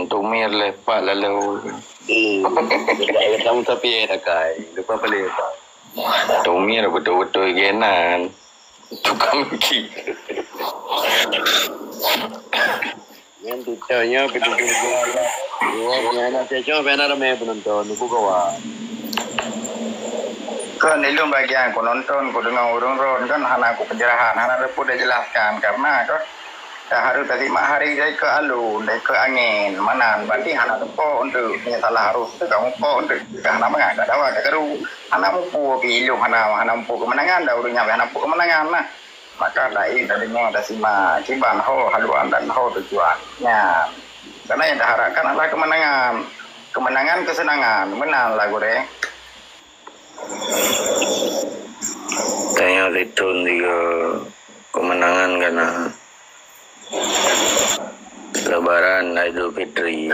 tumir lepak lalu. Kamu tapi ada kai, lupa beli. Tumir betul-betul genan. Tukang ki. Yang ditanya betul-betul. Yang nak cakap benar ramai penonton, aku kawan. Kan itu bagian aku nonton, aku dengar urun-urun kan, hana aku penjelasan, hana reput dia jelaskan karena kan harus tadi hari saya ke alun, dari ke angin, mana berarti hana tempo untuk salah harus itu kamu po untuk hana mengangkat awak keru, hana mupu pilu, hana mupu kemenangan, dah urunnya hana mupu kemenangan nah. Maka dari tadi mau ada sima ciban ho haluan dan ho tujuannya. Karena yang diharapkan adalah kemenangan kesenangan, menang lagu deh. Tanya Litun juga kemenangan karena Lebaran Idul Fitri.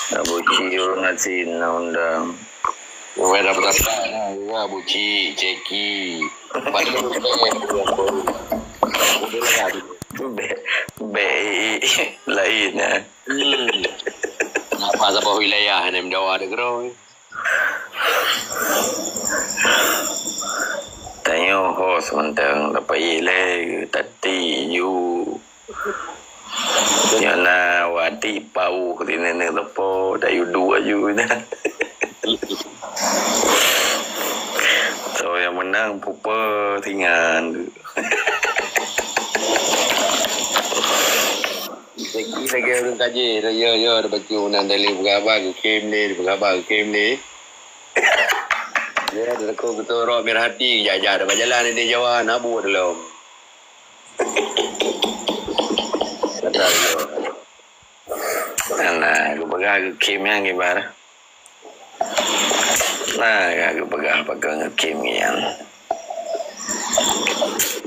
Abu Ciul ngasin undang. Gue dapat apa? Gue Abu Ci, Ceki. BI lainnya. Apa sebab wilayah yang Jawa ada geroi? Tanya host mentang dapat ile tati you. Yana wati pau kini ni lepo dayu dua you na. So yang menang pupa tinggal. Lagi orang kaji, ya ada baju nanti berapa ke kem ni, berapa ke kem ni. Ya ada kau betul roh merah hati, jajar ada berjalan di Jawa, nabu dalam. Betul tu. Nah, aku pegang kem yang gimana? Nah, aku pegang kem yang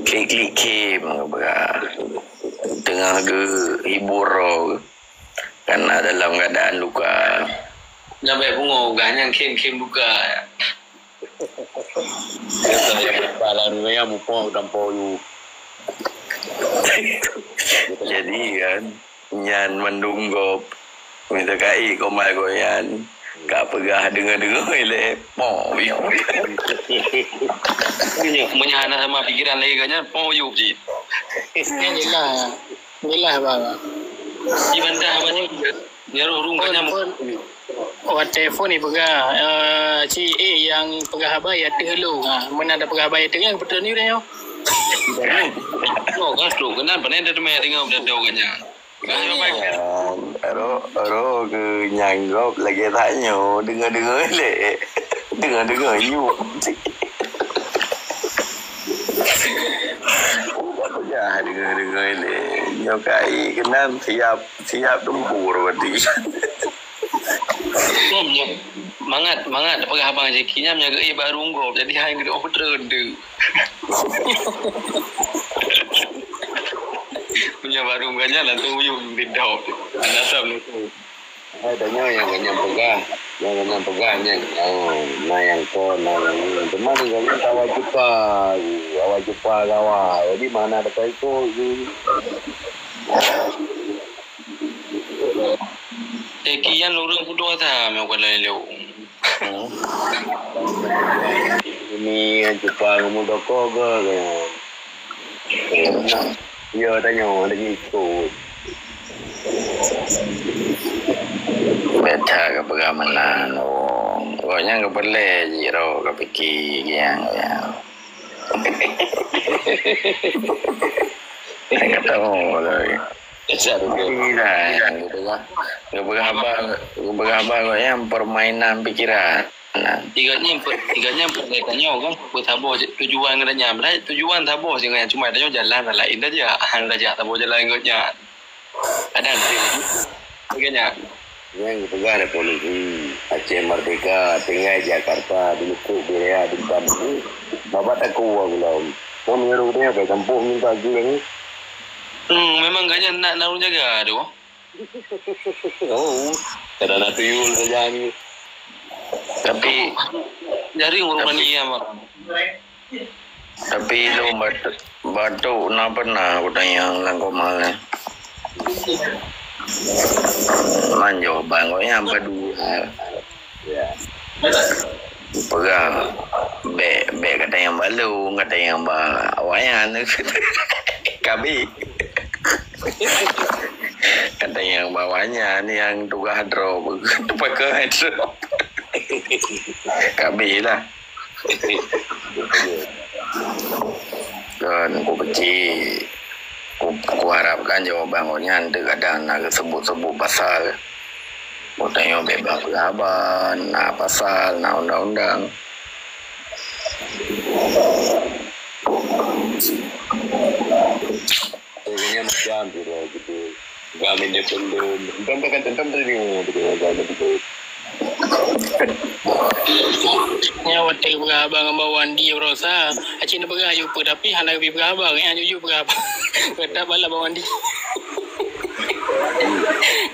klik kem aku pegang. Tengah ke hibur karena dalam keadaan luka. Sampai pungo ganyang kem luka. Saya kepala dunia mupo dampo you. Jadi kan nyan mendunggop minta kai komai goyan kak pegah dengar le po yo. Menyana sama pikiran lagi kanya po you ji. Inilah bang. Di mana mana nyaru rung kanya Telefon ni pegah si yang pegah bayar dulu. Mana ada pegah bayar dengan betul ni dah. Oh, kan tu kenapa ni ada tempat tinggal betul kanya. Aro ke nyanggop lagi tanya dengar le dengar you. Ya dengar le nyokai kenal siap tempur berarti. Mangat pegah abang jekinya menjaga baru unggul jadi hang gede over trade. Punya baru enggaknya nanti uyung bidau. Nasab tu. Adanya yang ganyan pegahnya. Oh, yang ko teman ganyan awak jumpa gawa. Jadi mana ada itu. Kian lurus berdua dah, mereka leleu. Ini jumpa kamu doko ke? Ya, tanya lagi ikut. Baca ke pegamanan pokoknya ke boleh jiro ke fikir yang saya tahu lagi Berapa yang permainan pikiran. Tiganya perkaitannya kan bertabur tujuan katanya. Tujuan tabur sih kan cuma ada jalan lain aja. Hanya saja tabur jalan ikutnya. Ada nanti. Tiganya. Yang pegang ada polisi Aceh Merdeka, Tengah Jakarta, di Lukuk, Berea, di Kampung. Bapak tak kuat belum. Mau menyeru dia ke kampung minta jual. Memang gaknya nak naruh jaga tu. Oh, kerana tuyul saja ni. Tapi Jari urusan ni apa? Tapi lu batuk na pernah aku tanya dengan Komal ni. Manjo bang kau yang berdua. Pegang beg kata yang balu, kata yang wayan kabi. Kata yang bawahnya ni yang tugas hidro, pakai hidro. Kabi lah. Dan aku kecil, aku harapkan jawabannya nanti kadang nak sebut-sebut pasal. Aku tanya bebas apa, nak pasal, nak undang-undang. Kayaknya macam tu lah gitu. Kami dia belum. Tentam tadi gitu. Nya wate abang bawan dia berosa. Acin pegah ayu pe tapi hana bi pegah abang yang jujur pegah abang. Kata bala bawan dia.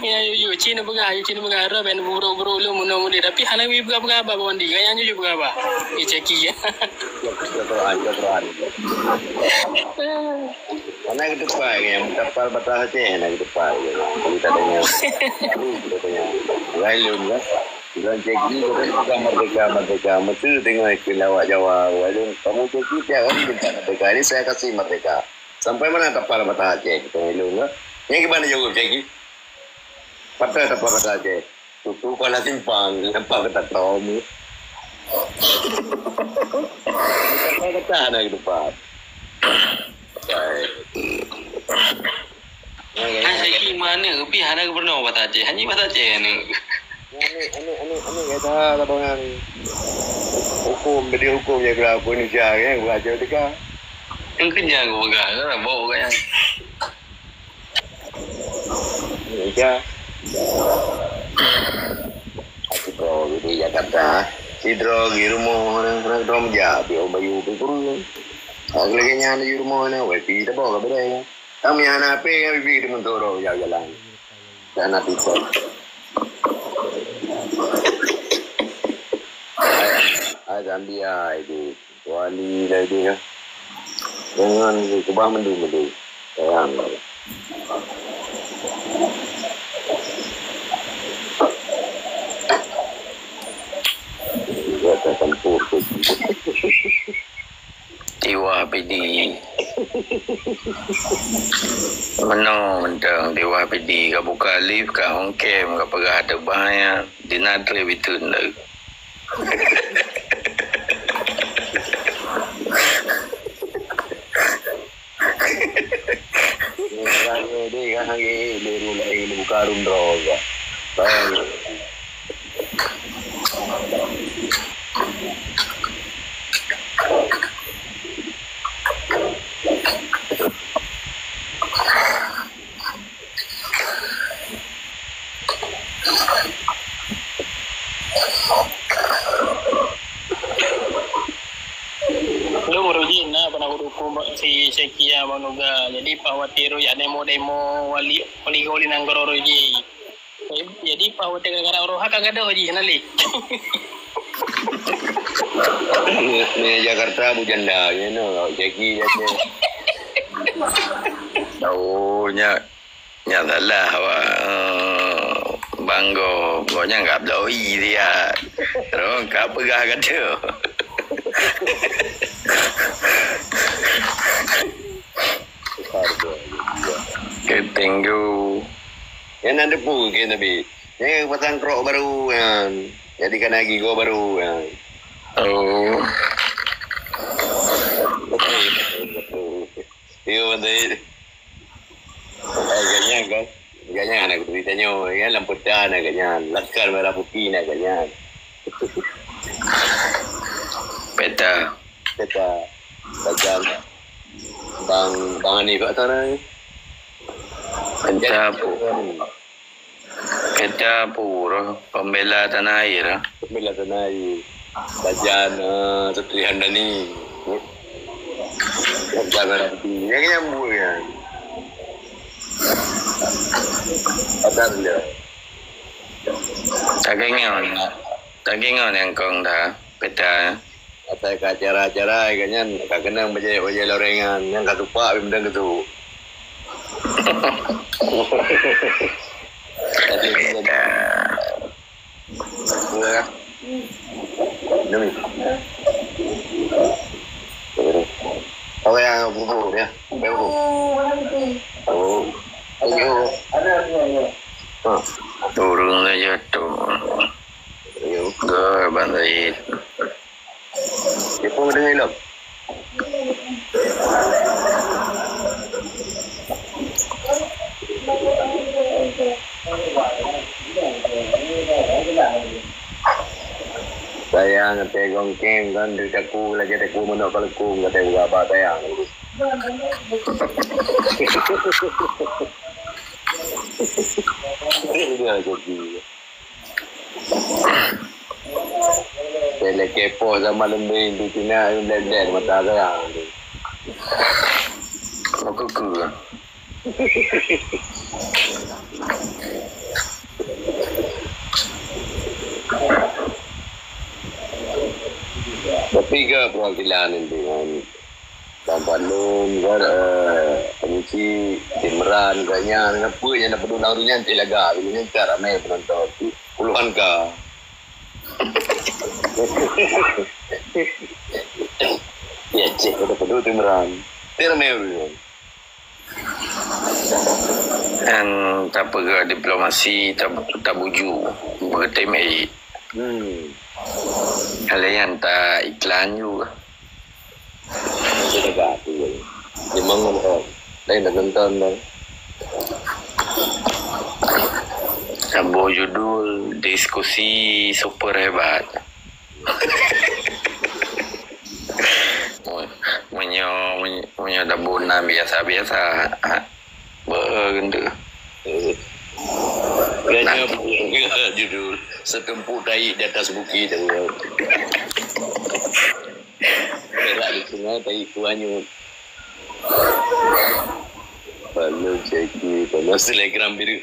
Ya jujur cin pegah ara ben buru-buru lu muno mundi tapi hana bi pegah abang bawan dia yang jujur pegah abang. Ceki ya. Keteraan. Mana ke depan yang kapal batas Aceh nak ke depan. Kita tanya. Lain lah. Bukan ceki merdeka. Mesti tengok kelawat Jawa. Walau kamu ceki tiap hari minta merdeka. Ini saya kasih merdeka. Sampai mana kapal batas Aceh? Kita ngelung lah. Yang gimana jawab ceki? Patah kapal batas Aceh. Tutup kepala simpang. Nampak kata kamu. Kata nak ke depan. Saya mana? Tapi hana pernah batas Aceh. Hanya batas Aceh ni. Ini kata lapangan hukum, jadi hukumnya berapa Indonesia kan, belajar juga. Yang kenyang aku pegang, kan bawa kan. Indonesia. Aku tahu itu Jakarta. Sidro di rumah orang dom jabi, bayu berkurung. Aku lagi nyana di rumah na, wifi tak bawa ke bedanya. Kami anak apa yang wifi di Mentoro jalan. Dan nanti tu. Zambia itu wali lagi kan dengan kubah mendu sayang kita akan fokus Dewa PD mana mentang Dewa PD ka buka lift ka on cam ka pagah ada bahaya dinatre bitun dah. Dia kan baru lagi buka room droga. Lu merujin na pernah hukum si Sekia manuga. Jadi Pak Watiru ya demo wali nang gororoji. Jadi Pak Watiru gara roha kagak ada oji nali. Ni Jakarta bujanda you know, Jackie je. Oh nya lah banggo gonya enggak bloi dia. Terus ka pegah kata. Ketenggu. Yang ada pun ke Nabi. Yang pasang krok baru yang jadikan lagi go baru yang. Oh. Iyo nanti. Ganya anak tu ditanya, yang lampu dah nak ganya, lakar merah putih nak ganya. Peta. Bajang. Bang ni kat sana. Peta puro pembela tanah air. Pembela tanah air. Bajan Satria Handani. Bajang merah putih. Yang nyambung kan. Ada dia. Tagingon yang kong dah peta. saya ke acara-acara kan kak kenang baca lorengan yang kata pak benda gitu. Demi. Oh yang bubur ya, bubur. Oh, ayo. Turun aja tuh. Ayo. Gak bantuin. Dia pun dengan elok. Saya ngerti gongkeng kan dari aku lagi aku menok kalau aku ngerti apa saya. Dia jadi. Saya kepo sama lembing di Cina dan mata saya. Aku ke. Tapi ke perwakilan dengan Bandung kan penguci Timran kayaknya apa yang nak peduli narunya telaga ini cara ramai penonton puluhan ke. Ya cek ada peduli Timran. Ramai orang. Dan tak pergi diplomasi tak buju bertemai. Kalian tak iklan juga. Jadi tak tu. Dia mengapa? Lain dah tonton dah. Sebuah judul diskusi super hebat. Punya dabuna biasa-biasa. Begitu. Kayaknya judul Sekemput Dai di atas bukit tu. Berak di sungai Dai kuanyut. Lalu ceki panas telegram biru.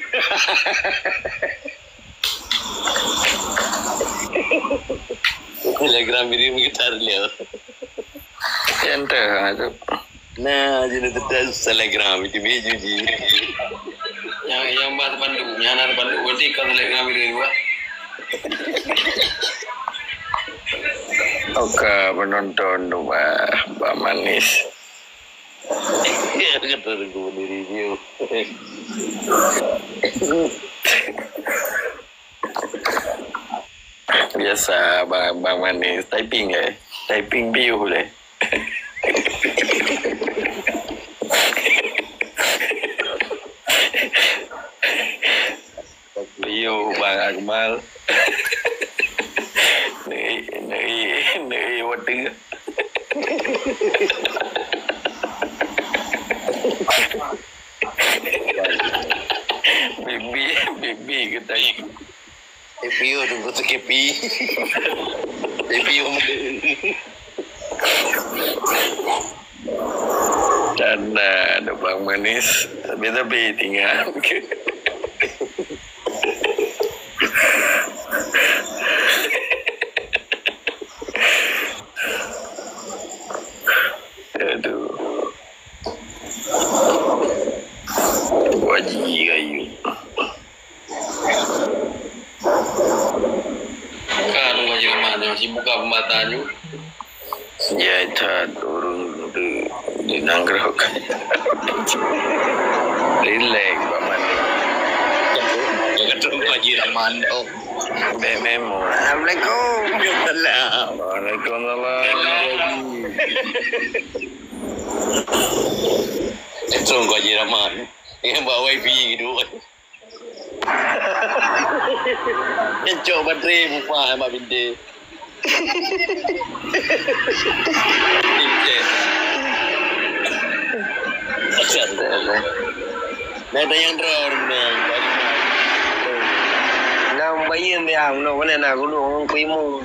Telegram biru gitar lihat. Ente tu. Nah, jadi terus telegram itu biju ji. Yang bahas Bandung, yang ada Bandung berarti kalau telegram biru dua. Oke, penonton dua, Mbak Manis. Ya, kata aku di review. Biasa Bang Manis typing typing bio boleh. Bio Bang Akmal. Nei water. Bibi kita. Review tunggu tu kepi. Review dan ada Bang Manis tapi tinggal. Aduh. Wajib kayu. Kan wajib mana masih buka pembatannya. Ya itu turun di nanggrok. Relax Pak Mandi. Jangan terus wajib Ramando. Memo. Assalamualaikum. Waalaikumsalam. Waalaikumsalam. Terus wajib Raman. Yang bawa wifi gitu. Yang coba baterai buka Mbak Binde. Ada yang drone nih. Nang bayin dia, no mana nak gulu orang kuimu.